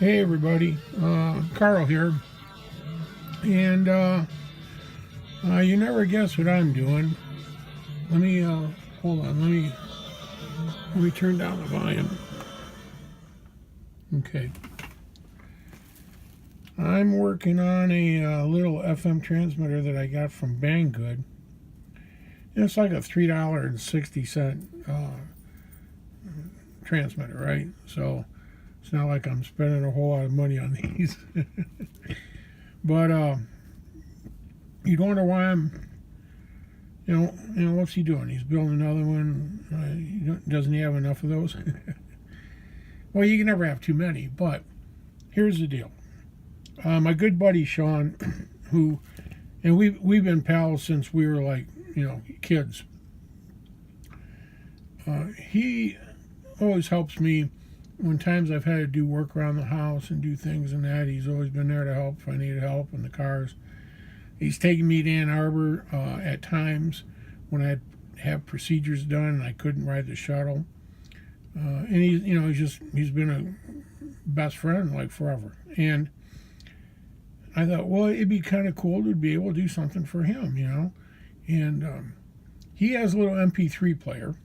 Hey everybody, Carl here, and you never guess what I'm doing. Let me hold on. Let me turn down the volume. Okay, I'm working on a little FM transmitter that I got from Banggood. It's like a $3.60 transmitter, right? So it's not like I'm spending a whole lot of money on these. But you'd wonder why I'm, what's he doing? He's building another one. Doesn't he have enough of those? Well, you can never have too many. But here's the deal. My good buddy Sean, and we've been pals since we were like kids. He always helps me when times I've had to do work around the house and do things and that. He's always been there to help if I need help in the cars. He's taken me to Ann Arbor at times when I'd have procedures done and I couldn't ride the shuttle. And he's been a best friend like forever. And I thought, well, it'd be kind of cool to be able to do something for him, And he has a little MP3 player.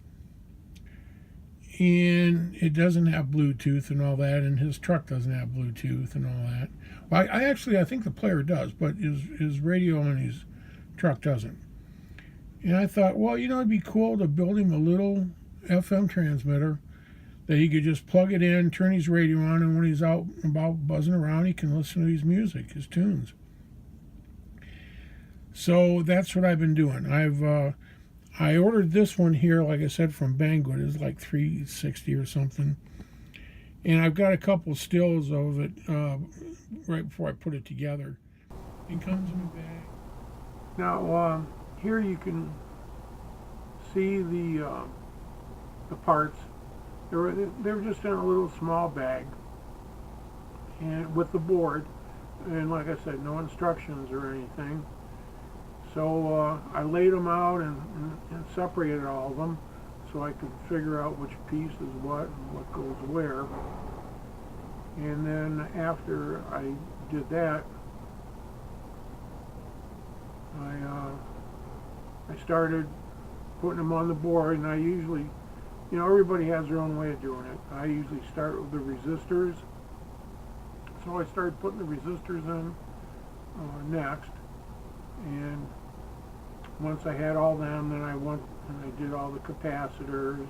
And it doesn't have Bluetooth and all that, and his truck doesn't have Bluetooth and all that. Well, I think the player does, but his radio on his truck doesn't. And I thought, well, it'd be cool to build him a little FM transmitter that he could just plug it in, turn his radio on, and when he's out and about buzzing around, he can listen to his music, his tunes. So that's what I've been doing. I ordered this one here, like I said, from Banggood. It's like $3.60 or something. And I've got a couple stills of it right before I put it together. It comes in a bag. Now, here you can see the parts. They're just in a little small bag, and with the board. And like I said, no instructions or anything. So I laid them out and separated all of them so I could figure out which piece is what and what goes where. And then after I did that, I started putting them on the board, and I usually, everybody has their own way of doing it. I usually start with the resistors. So I started putting the resistors in next. And once I had all them, then I went and I did all the capacitors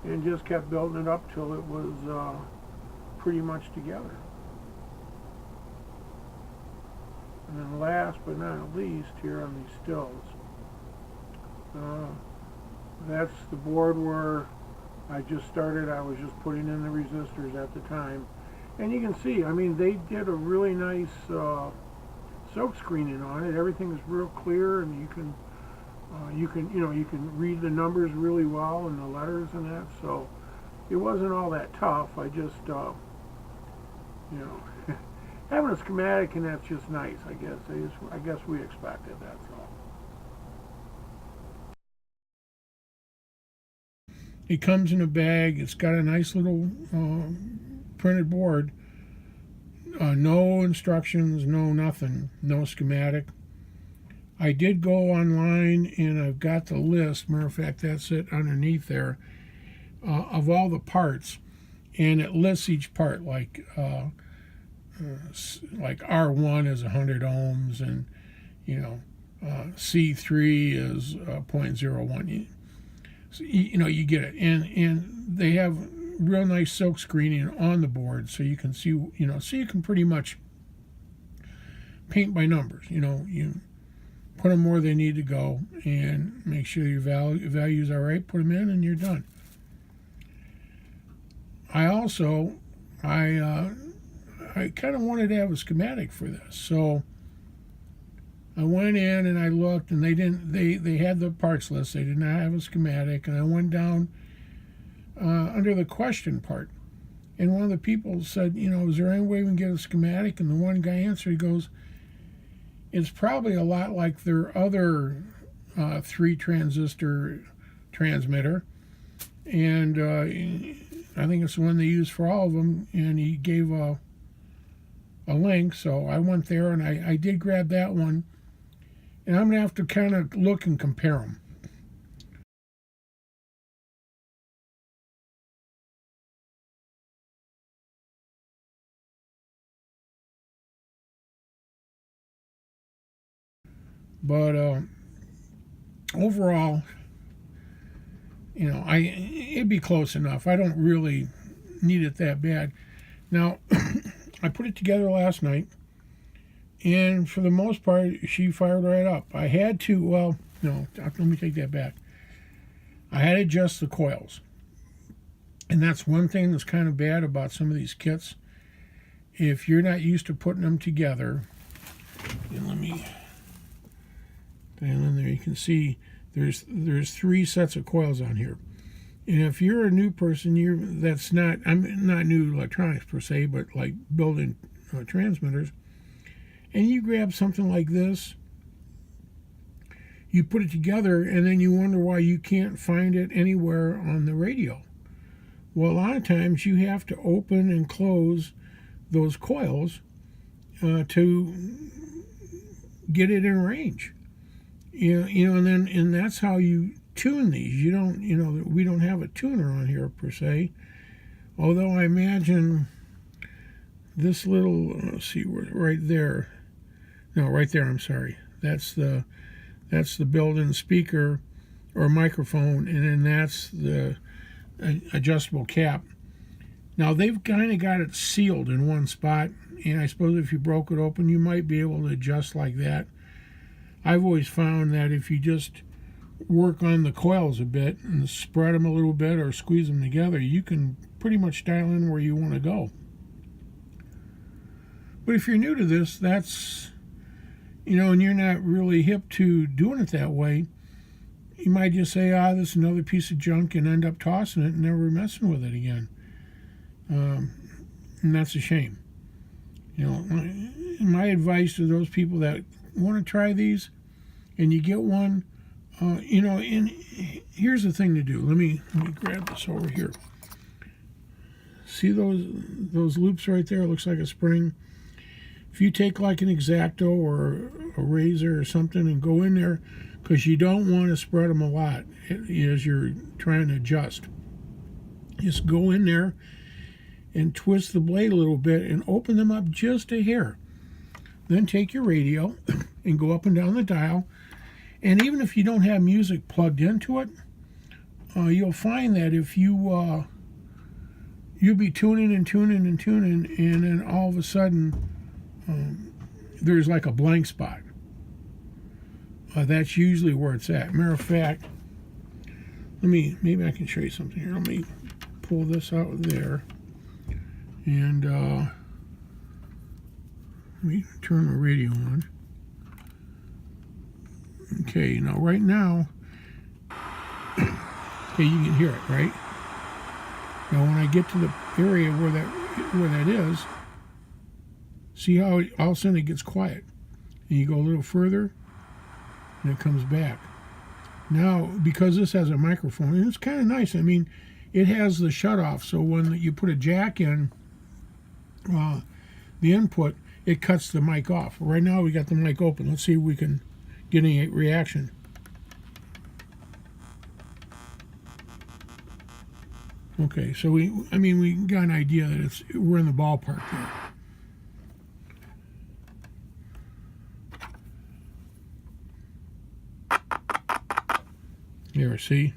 and just kept building it up till it was pretty much together. And then last but not least, here on these stills, that's the board where I just started. I was just putting in the resistors at the time. And you can see, they did a really nice silk screening on it. Everything is real clear, and you can read the numbers really well and the letters and that. So it wasn't all that tough. I just having a schematic, and that's just nice. I guess we expected. That's all. It comes in a bag. It's got a nice little printed board. No instructions, no nothing, no schematic. I did go online and I've got the list. Matter of fact, that's it underneath there of all the parts, and it lists each part like R1 is 100 ohms, and C3 is 0.01. So, you get it, and they have real nice silk screening on the board, so you can see, so you can pretty much paint by numbers. You put them where they need to go and make sure your values are right, put them in, and you're done. I kind of wanted to have a schematic for this, so I went in and I looked, and they had the parts list. They did not have a schematic, and I went down under the question part, and one of the people said, is there any way we can get a schematic? And the one guy answered, he goes, it's probably a lot like their other 3 transistor transmitter, and I think it's the one they use for all of them, and he gave a link, so I went there and I did grab that one, and I'm gonna have to kind of look and compare them. But overall, it'd be close enough. I don't really need it that bad. Now, I put it together last night, and for the most part, she fired right up. I had to, well, no, let me take that back. I had to adjust the coils. And that's one thing that's kind of bad about some of these kits. If you're not used to putting them together, and let me dial in there, you can see there's 3 sets of coils on here. And if you're a new person, I'm not new electronics per se, but like building transmitters, and you grab something like this, you put it together, and then you wonder why you can't find it anywhere on the radio. Well, a lot of times you have to open and close those coils to get it in range. And that's how you tune these. We don't have a tuner on here per se. Although I imagine this little, let's see, right there. No, right there. I'm sorry. That's the built-in speaker or microphone, and then that's the adjustable cap. Now they've kind of got it sealed in one spot, and I suppose if you broke it open, you might be able to adjust like that. I've always found that if you just work on the coils a bit and spread them a little bit or squeeze them together, you can pretty much dial in where you want to go. But if you're new to this, that's, and you're not really hip to doing it that way, you might just say, this is another piece of junk, and end up tossing it and never messing with it again. And that's a shame. My advice to those people that want to try these and you get one, and here's the thing to do. Let me grab this over here. See those loops right there? It looks like a spring. If you take like an X-Acto or a razor or something and go in there, because you don't want to spread them a lot as you're trying to adjust. Just go in there and twist the blade a little bit and open them up just a hair. Then take your radio and go up and down the dial. And even if you don't have music plugged into it, you'll find that if you'll be tuning, and then all of a sudden there's like a blank spot. That's usually where it's at. Matter of fact, maybe I can show you something here. Let me pull this out there, and let me turn the radio on. Okay, now right now, okay, you can hear it, right? Now when I get to the area where that is, see how all of a sudden it gets quiet, and you go a little further, and it comes back. Now, because this has a microphone, and it's kind of nice. I mean, it has the shutoff, so when you put a jack in the input, it cuts the mic off. Right now, we got the mic open. Let's see if we can get any reaction. Okay, so we got an idea that we're in the ballpark there. There, see?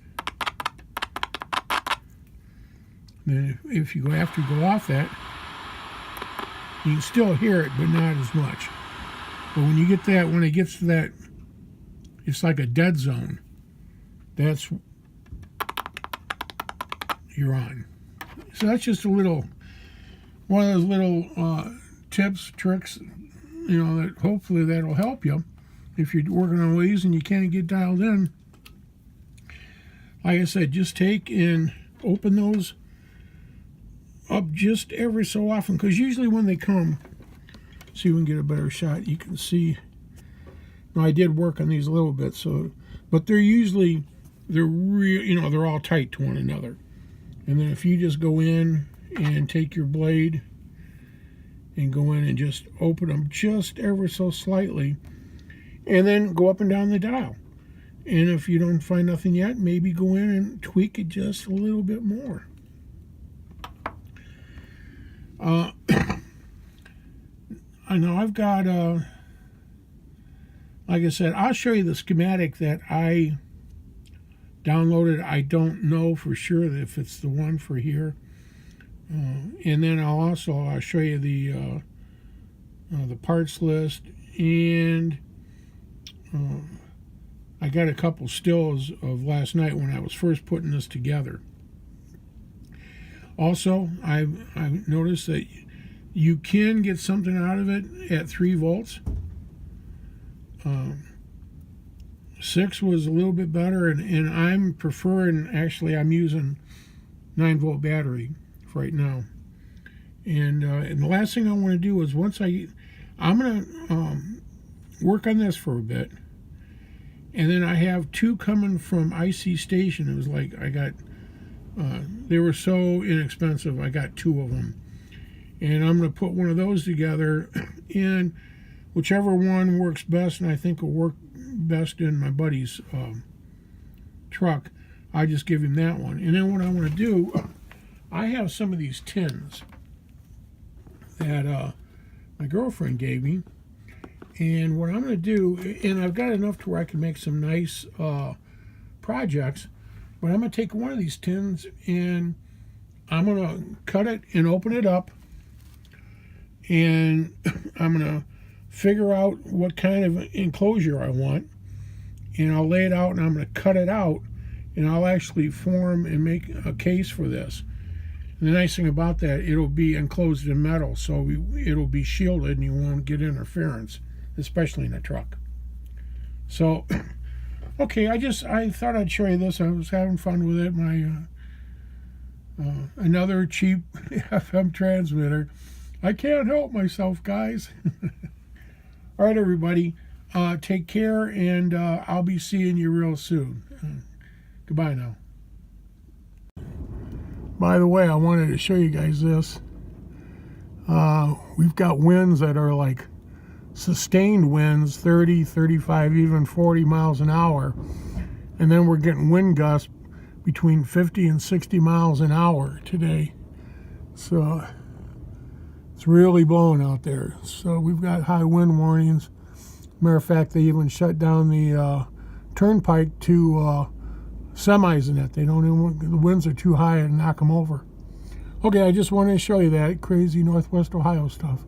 Then if you have to go off that, you can still hear it, but not as much. But when it gets to that, it's like a dead zone. That's, you're on. So that's just one of those little tips, tricks, that hopefully that'll help you if you're working on ways and you can't get dialed in. Like I said, just take and open those up just every so often, because usually when they come, see if we can get a better shot. You can see. Now I did work on these a little bit, but they're all tight to one another. And then if you just go in and take your blade and go in and just open them just ever so slightly, and then go up and down the dial. And if you don't find nothing yet, maybe go in and tweak it just a little bit more. I know I've got, like I said, I'll show you the schematic that I downloaded. I don't know for sure if it's the one for here. And then I'll show you the parts list, and I got a couple stills of last night when I was first putting this together. Also, I've noticed that you can get something out of it at 3 volts. 6 was a little bit better, and I'm preferring, actually, I'm using 9-volt battery right now. And the last thing I want to do is I'm going to work on this for a bit. And then I have 2 coming from IC Station. It was like they were so inexpensive, I got 2 of them. And I'm going to put one of those together, and whichever one works best, and I think will work best in my buddy's truck, I just give him that one. And then what I want to do, I have some of these tins that my girlfriend gave me. And what I'm going to do, and I've got enough to where I can make some nice projects, but I'm going to take one of these tins and I'm going to cut it and open it up, and I'm going to figure out what kind of enclosure I want, and I'll lay it out, and I'm going to cut it out, and I'll actually form and make a case for this. And the nice thing about that, it'll be enclosed in metal, so it'll be shielded and you won't get interference, especially in a truck. So, okay, I thought I'd show you this. I was having fun with it. My another cheap FM transmitter. I can't help myself, guys. All right, everybody, take care, and I'll be seeing you real soon. Goodbye now. By the way, I wanted to show you guys this. We've got winds that are like sustained winds, 30, 35, even 40 miles an hour. And then we're getting wind gusts between 50 and 60 miles an hour today. So it's really blowing out there. So we've got high wind warnings. Matter of fact, they even shut down the turnpike to semis in it. They don't even, the winds are too high to knock them over. Okay, I just wanted to show you that crazy Northwest Ohio stuff.